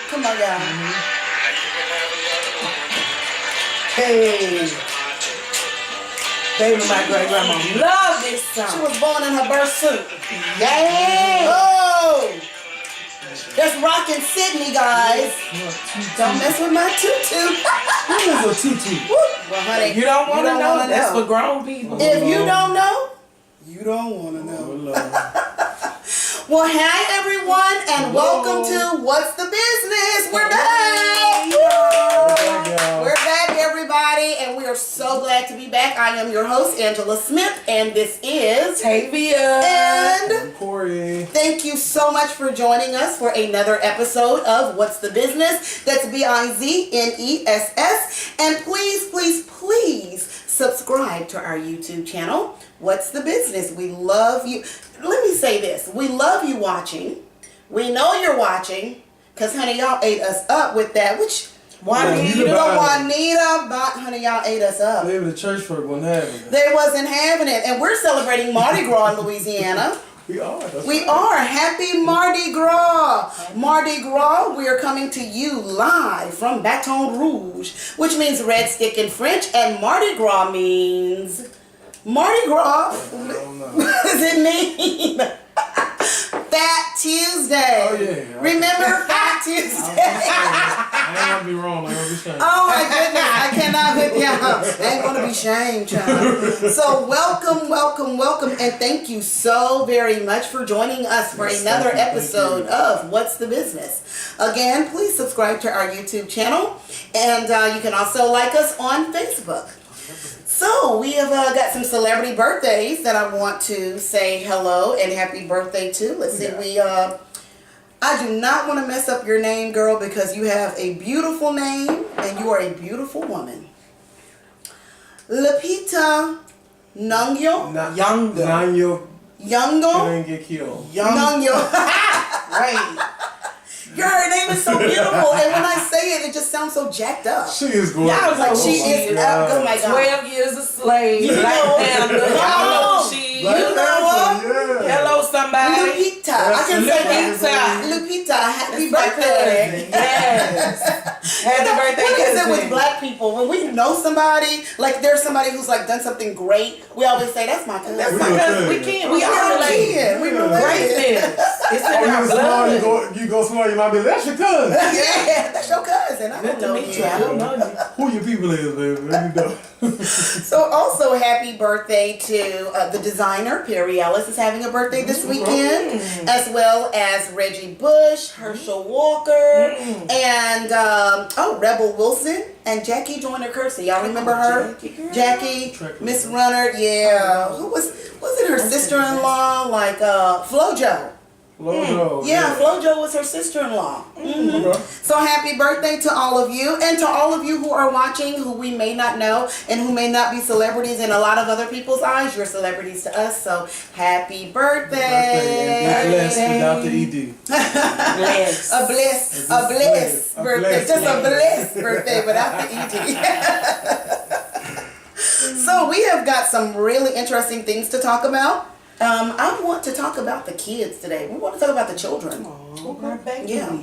Come on, y'all. Hey. Baby, my great grandma love this song. She was born in her birth suit. Yeah. Oh. That's Rockin' Sydney, guys. Don't mess with my tutu. What is a tutu? Well, honey, You don't want to know. That's for grown people. if you don't know, you don't want to know. Well, hi everyone, and welcome to What's the Business? We're back. We're back, everybody, and we are so glad to be back. I am your host, Angela Smith, and this is Tavia and Corey. Thank you so much for joining us for another episode of What's the Business? That's BIZNESS. And please, please, please subscribe to our YouTube channel, What's the Business? We love you. Let me say this. We love you watching. We know you're watching because, honey, y'all ate us up with that. Which Juanita, but honey, y'all ate us up. Maybe the church folk wasn't having it. They wasn't having it. And we're celebrating Mardi Gras in Louisiana. We are. We are. Happy Mardi Gras. Mardi Gras, we are coming to you live from Baton Rouge, which means red stick in French, and Mardi Gras means... Mardi Gras, what does it mean? Fat Tuesday. Oh, yeah. Remember Fat Tuesday? I ain't gonna be wrong. I ain't gonna be shamed. Oh my goodness, I cannot with y'all. I ain't gonna be shamed, child. So welcome, welcome, welcome, and thank you so very much for joining us for another episode of What's the Business. Again, please subscribe to our YouTube channel, and you can also like us on Facebook. So we have got some celebrity birthdays that I want to say hello and happy birthday to. Let's see, I do not want to mess up your name, girl, because you have a beautiful name and you are a beautiful woman. Lupita Nyong'o. Nyong'o. Nyong'o. Didn't get killed. Nyong'o. Right. Her name is so beautiful, and when I say it, it just sounds so jacked up. She is gorgeous. Yeah, I was like, She is, oh my God. 12 years a slave. You Black know- Panther. Oh, Y'all know who she you know what? Yeah. Hello, somebody. Lupita. I can say that. Lupita. Lupita, happy That's my birthday. cousin. Yes. Happy birthday, What is it cousin. with black people? When we know somebody, like there's somebody who's like done something great, we always say, that's my cousin. That's We my gonna cousin. tell We you. can't. We We all all related. can. We related. Greatness. It's in Oh, our you small, blood. you go small, you might be, that's your cousin. Yeah, that's your cousin. I Good don't to know meet you. you. I don't know you. Who your people is, baby. Let me know. So also happy birthday to the designer, Perry Ellis is having a birthday this weekend, as well as Reggie Bush, Herschel Walker, and Rebel Wilson and Jackie Joyner Kersey. Y'all remember her? Jackie, Miss Runner, yeah. Who was it her sister-in-law? Like FloJo. Lojo. Yeah, FloJo was her sister-in-law. Okay. So happy birthday to all of you, and to all of you who are watching, who we may not know, and who may not be celebrities in a lot of other people's eyes. You're celebrities to us, so happy birthday. And be blessed without the ED. Bless. A bliss birthday. Just a bliss birthday without the ED. So we have got some really interesting things to talk about. I want to talk about the kids today. We want to talk about the children. Yeah.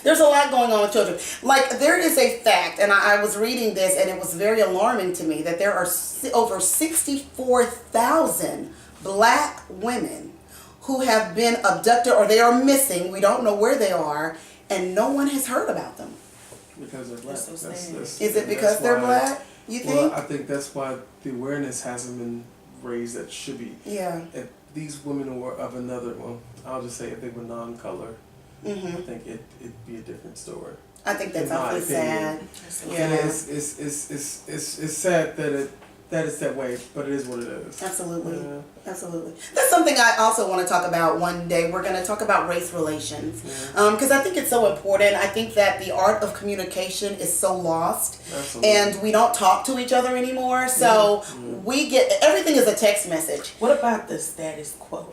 There's a lot going on with children. Like, there is a fact, and I was reading this, and it was very alarming to me, that there are over 64,000 black women who have been abducted or they are missing. We don't know where they are, and no one has heard about them. Because they're black. So Is it because they're black, you think? Well, I think that's why the awareness hasn't been raised that should be. Yeah. If these women were of another, well, I'll just say if they were non-color, I think it'd be a different story. I think that's In my awfully sad. opinion. Yeah. And it's sad that it's that way, but it is what it is. Absolutely. Yeah. Absolutely. That's something I also want to talk about one day. We're going to talk about race relations. Because I think it's so important. I think that the art of communication is so lost. Absolutely. And we don't talk to each other anymore. So we get, everything is a text message. What about the status quo?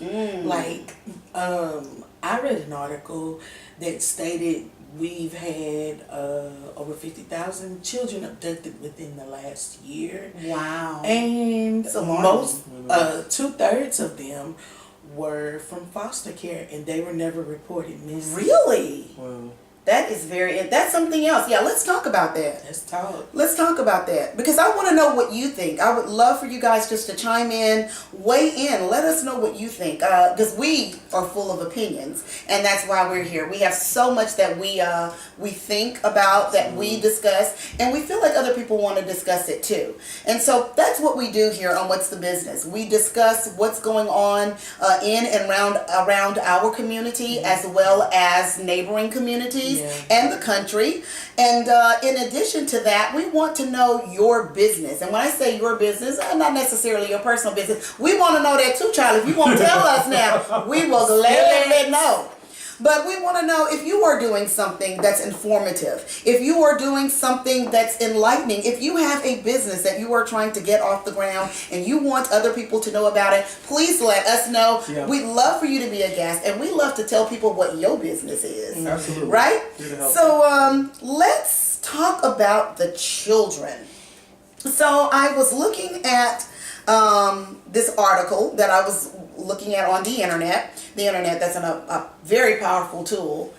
Like, I read an article that stated we've had over 50,000 children abducted within the last year. Wow. And That's alarming. most, 2/3 of them were from foster care, and they were never reported missing. Really? Well, That is that's something else. Yeah, let's talk about that. Let's talk. Let's talk about that, because I want to know what you think. I would love for you guys just to chime in, weigh in, let us know what you think, because we are full of opinions, and that's why we're here. We have so much that we think about, that we discuss, and we feel like other people want to discuss it too. And so that's what we do here on What's the Business. We discuss what's going on in and around our community, as well as neighboring communities and the country. And in addition to that, we want to know your business. And when I say your business, not necessarily your personal business. We want to know that too, Charlie. If you want to tell us now, we will gladly know. But we want to know if you are doing something that's informative, if you are doing something that's enlightening, if you have a business that you are trying to get off the ground and you want other people to know about it, please let us know. Yeah. We'd love for you to be a guest, and we love to tell people what your business is. Absolutely. Right? So let's talk about the children. So I was looking at this article that I was looking at on the internet. The internet, that's a very powerful tool.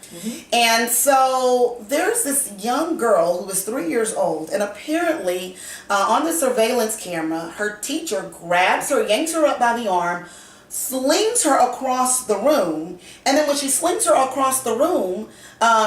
And so there's this young girl who was 3 years old, and apparently on the surveillance camera, her teacher grabs her, yanks her up by the arm, slings her across the room, and then when she slings her across the room,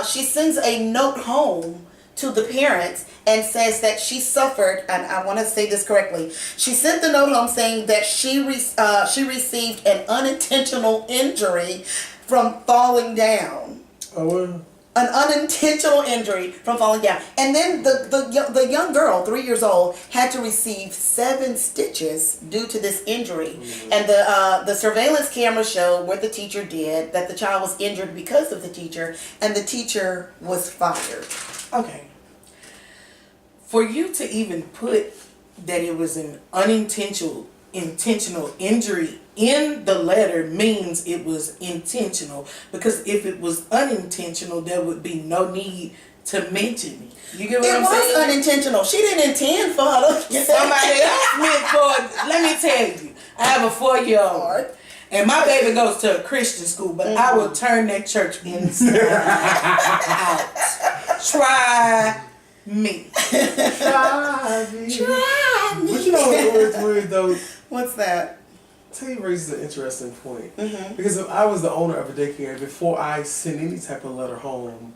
she sends a note home to the parents and says that she suffered, and I want to say this correctly, she sent the note home saying that she received an unintentional injury from falling down. Oh, well. An unintentional injury from falling down. And then the young girl, 3 years old, had to receive 7 stitches due to this injury. And the surveillance camera showed where the teacher did that the child was injured because of the teacher, and the teacher was fired. Okay. For you to even put that it was an intentional injury in the letter means it was intentional. Because if it was unintentional, there would be no need to mention it. You get what I'm saying? It was unintentional. She didn't intend for her to. Somebody else meant for it. Let me tell you, I have a 4-year-old. And my baby goes to a Christian school, but I will turn that church inside out. Try me. Try me. Try me. But you know what's weird though? What's that? Tell you raises an interesting point. Because if I was the owner of a daycare, before I send any type of letter home,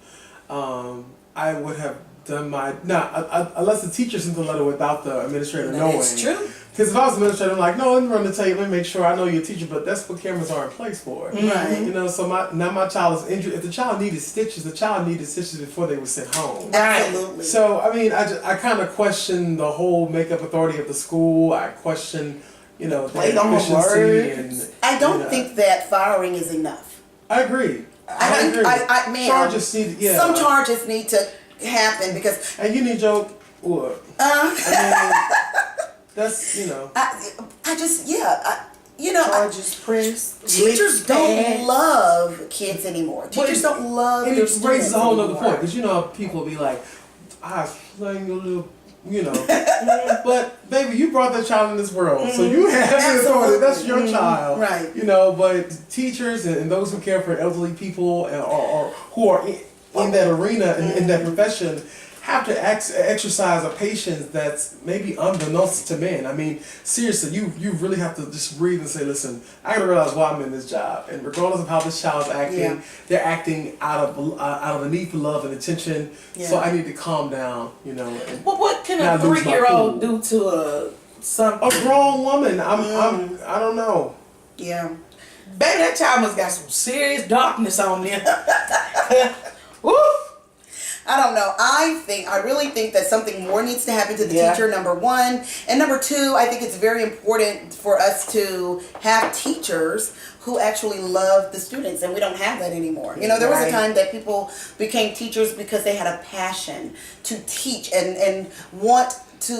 I would have done unless the teacher sent the letter without the administrator knowing. That's true. Because if I was the administrator, I'm like, no, let me run the tape, let me make sure I know you're a teacher, but that's what cameras are in place for. Right. You know, so my child is injured. If the child needed stitches, the child needed stitches before they were sent home. Absolutely. So, I mean, I kind of question the whole makeup authority of the school. I question, the efficiency. And, I don't think that firing is enough. I agree. I agree. Charges need, some charges need to happen because. And you need your what? That's charges pressed. Teachers don't love kids anymore. Teachers don't love their students. It raises a whole other point because people be like, I slang your little. But baby, you brought that child in this world, so you have the authority. That's your child, right? But teachers and those who care for elderly people or who are in that arena in that profession have to exercise a patience that's maybe unbeknownst to men. I mean, seriously, you really have to just breathe and say, listen, I gotta realize why I'm in this job, and regardless of how this child's acting, they're acting out of a need for love and attention. So I need to calm down, And well, what can a 3-year-old do to a grown woman? I don't know. Yeah, baby, that child must got some serious darkness on them. Woo! I don't know. I really think that something more needs to happen to the teacher, number one. And number two, I think it's very important for us to have teachers who actually love the students, and we don't have that anymore. There was a time that people became teachers because they had a passion to teach and want to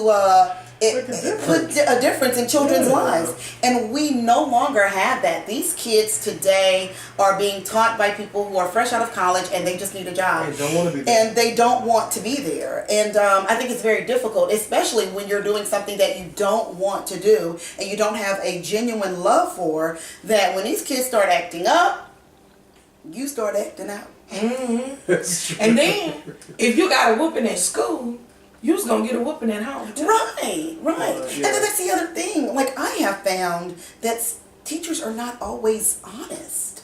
put a difference in children's lives. And we no longer have that. These kids today are being taught by people who are fresh out of college and they just need a job. They don't want to be there. And they don't want to be there. And I think it's very difficult, especially when you're doing something that you don't want to do and you don't have a genuine love for, that when these kids start acting up, you start acting out. That's true. And then, if you got a whooping at school, you was gonna get a whooping at home too. Right. Yeah. And then that's the other thing. Like, I have found that teachers are not always honest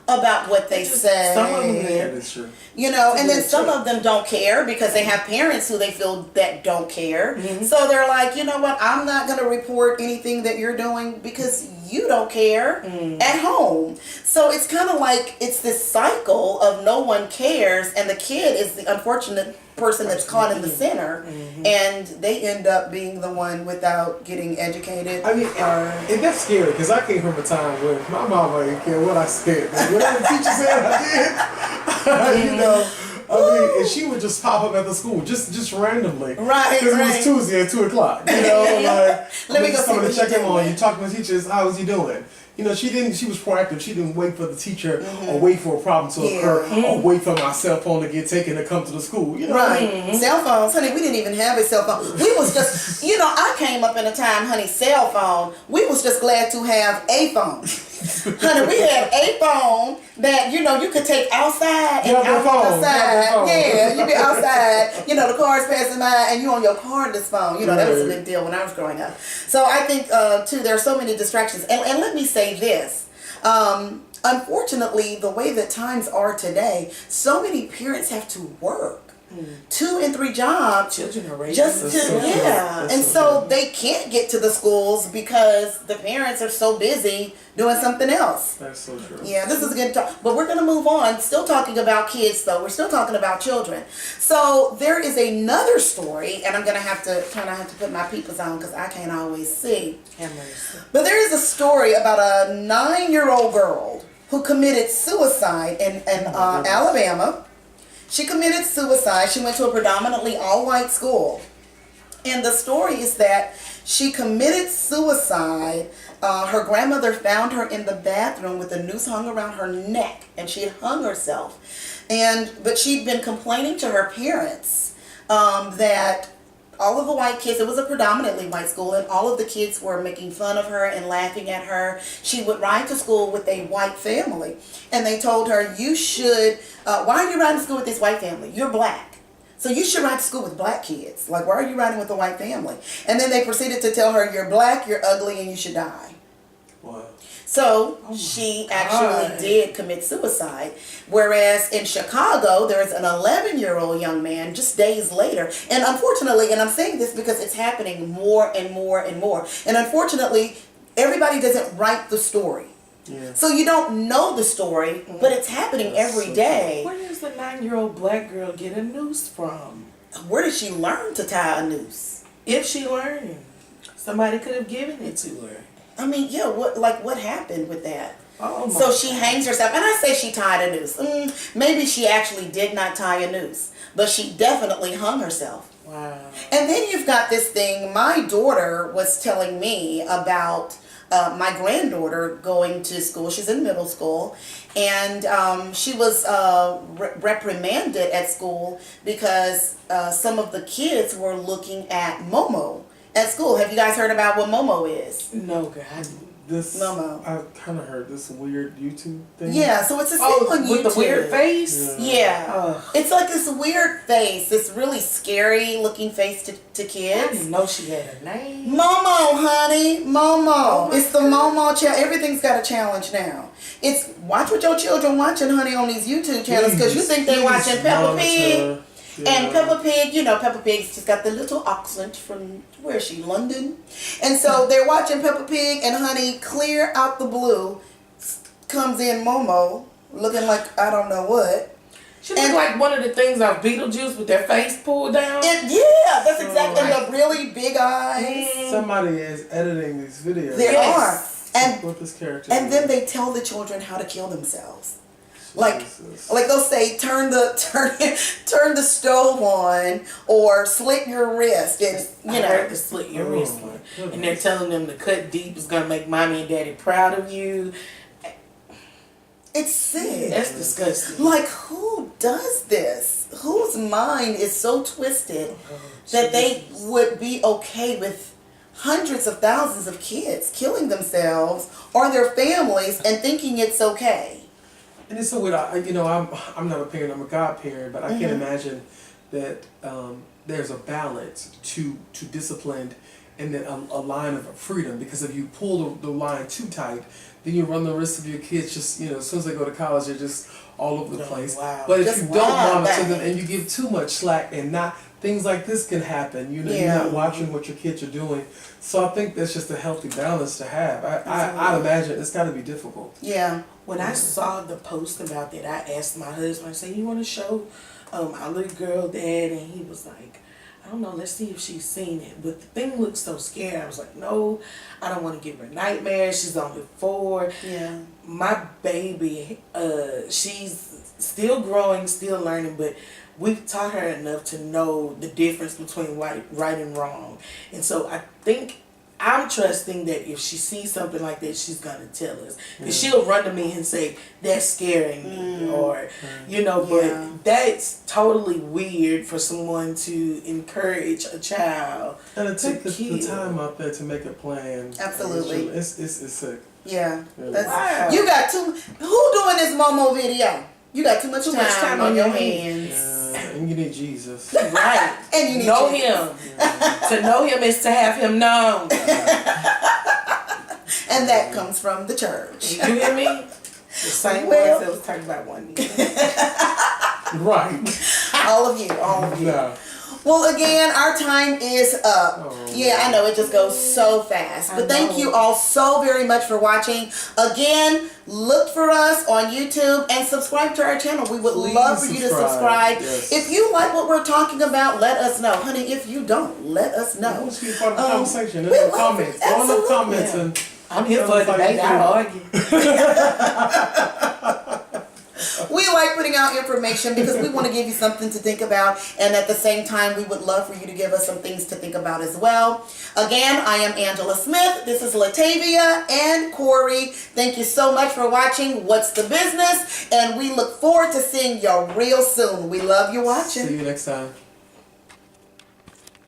about what they say. Some of them That is true. You know, and then That's some true. of them don't care because they have parents who they feel that don't care. So they're like, you know what, I'm not going to report anything that you're doing because you don't care at home. So it's kind of like it's this cycle of no one cares, and the kid is the unfortunate person that's caught in the center, and they end up being the one without getting educated. I mean, and that's scary because I came from a time when my mama didn't care what I said. Whatever the teacher said, I did. You know, I mean, and she would just pop up at the school just randomly. Right, Because it right. was Tuesday at 2:00. You know, like Let me go just see coming what to check you him on doing. you, talking to teachers. How is he doing? You know, she was proactive. She didn't wait for the teacher or wait for a problem to occur or wait for my cell phone to get taken to come to the school. You know, Right. Cell phones, honey, we didn't even have a cell phone. We was just, you know, I came up in a time, honey, cell phone, we was just glad to have a phone. Honey, we had a phone that, you know, you could take outside and Grab your out phone, outside. grab your phone. Yeah, you be outside, you know, the cars passing by and you on your cordless phone. You know, that was a big deal when I was growing up. So I think, too, there are so many distractions. And let me say this. Unfortunately, the way that times are today, so many parents have to work 2 and 3 jobs Children are raised. just That's to, so true. yeah. That's And so so true. they can't get to the schools because the parents are so busy doing something else. that's so true. Yeah, this is a good talk, but we're going to move on. Still talking about kids, though. We're still talking about children. So there is another story, and I'm going to have to put my peepers on because I can't always see. Have mercy. But there is a story about a 9-year-old girl who committed suicide in Alabama. She committed suicide. She went to a predominantly all-white school. And the story is that she committed suicide. Her grandmother found her in the bathroom with a noose hung around her neck, and she had hung herself. But she'd been complaining to her parents that all of the white kids, it was a predominantly white school, and all of the kids were making fun of her and laughing at her. She would ride to school with a white family, and they told her, you should, why are you riding to school with this white family? You're black. So you should ride to school with black kids. Like, why are you riding with a white family? And then they proceeded to tell her, you're black, you're ugly, and you should die. Wow. So she actually did commit suicide. Whereas in Chicago, there's an 11-year-old young man just days later. And unfortunately, and I'm saying this because it's happening more and more and more. And unfortunately, everybody doesn't write the story. Yeah. So you don't know the story, but it's happening every day. Where does the 9-year-old black girl get a noose from? Where did she learn to tie a noose? If she learned, somebody could have given it to her. I mean, yeah, what happened with that? Oh my So she God. hangs herself, and I say she tied a noose. Maybe she actually did not tie a noose, but she definitely hung herself. Wow. And then you've got this thing, my daughter was telling me about my granddaughter going to school. She's in middle school, and she was reprimanded at school because some of the kids were looking at MoMo at school. Have you guys heard about what MoMo is? No, God. This Momo. I kind of heard this weird YouTube thing. Yeah, so it's a thing Oh, on YouTube. with the weird face? Yeah. Ugh. It's like this weird face, this really scary looking face to I kids. didn't know she had a name. Momo, honey, Momo. Oh my It's the Momo challenge. Everything's got a challenge now. It's watch what your children watching, honey, on these YouTube channels because you think they're watching Peppa Pig. And Peppa Pig, you know, Peppa Pig's just got the little accent from, where is she, London? And so they're watching Peppa Pig, and honey, clear out the blue, comes in Momo, looking like I don't know what. She looked like one of the things off Beetlejuice with their face pulled down. Yeah, that's exactly, and the really big eyes. Somebody is editing these videos. There Yes. are. And What this character and is. then they tell the children how to kill themselves. Like Jesus. they'll say turn the stove on or slit your wrist, and I heard the slit your wrist my one. goodness. And they're telling them to cut deep is gonna make mommy and daddy proud of you. it's sick. That's disgusting. Like, who does this? Whose mind is so twisted that they would be okay with hundreds of thousands of kids killing themselves or their families and thinking it's okay? And it's so weird. I'm not a parent. I'm a godparent, but I can't imagine that there's a balance to discipline and then a line of freedom. Because if you pull the line too tight, then you run the risk of your kids just as soon as they go to college, they're just all over the place. Wow. But if Just you don't wild monitor them back. and you give too much slack and not things like this can happen. You're not watching what your kids are doing. So I think that's just a healthy balance to have. I'd imagine it's got to be difficult. Yeah. When I saw the post about that, I asked my husband, I said, you want to show our little girl that? And he was like, I don't know, let's see if she's seen it. But the thing looked so scary. I was like, no, I don't want to give her nightmares. She's only 4. Yeah. My baby, she's still growing, still learning, but we've taught her enough to know the difference between right and wrong. And so I think I'm trusting that if she sees something like that, she's going to tell us. Because she'll run to me and say, that's scaring me. Or, but that's totally weird for someone to encourage a child And to take the kill. time out there to make a plan. Absolutely. It's sick. Yeah. Yeah. Wow. You got who doing this MoMo video? You got too much time on your hands. Yeah, and you need Jesus. Right. And you need know Jesus. him. To know him is to have him known. And that comes from the church. You hear me? The same Well- words that was talking about one day. Right. All of you. No. Well, again, our time is up. Oh, Yeah, I know, it just goes so fast. But thank you all so very much for watching. Again, look for us on YouTube and subscribe to our channel. We would Please love for you to subscribe. Yes. If you like what we're talking about, let us know. Honey, if you don't, let us I know. want you to be part of the conversation. we In the love it. comments. Go in the Absolutely. comments Yeah. and I'm here for a debate. I'll argue. We like putting out information because we want to give you something to think about, and at the same time we would love for you to give us some things to think about as well. Again, I am Angela Smith. This is Latavia and Corey. Thank you so much for watching What's the Business, and we look forward to seeing you real soon. We love you watching. see you next time.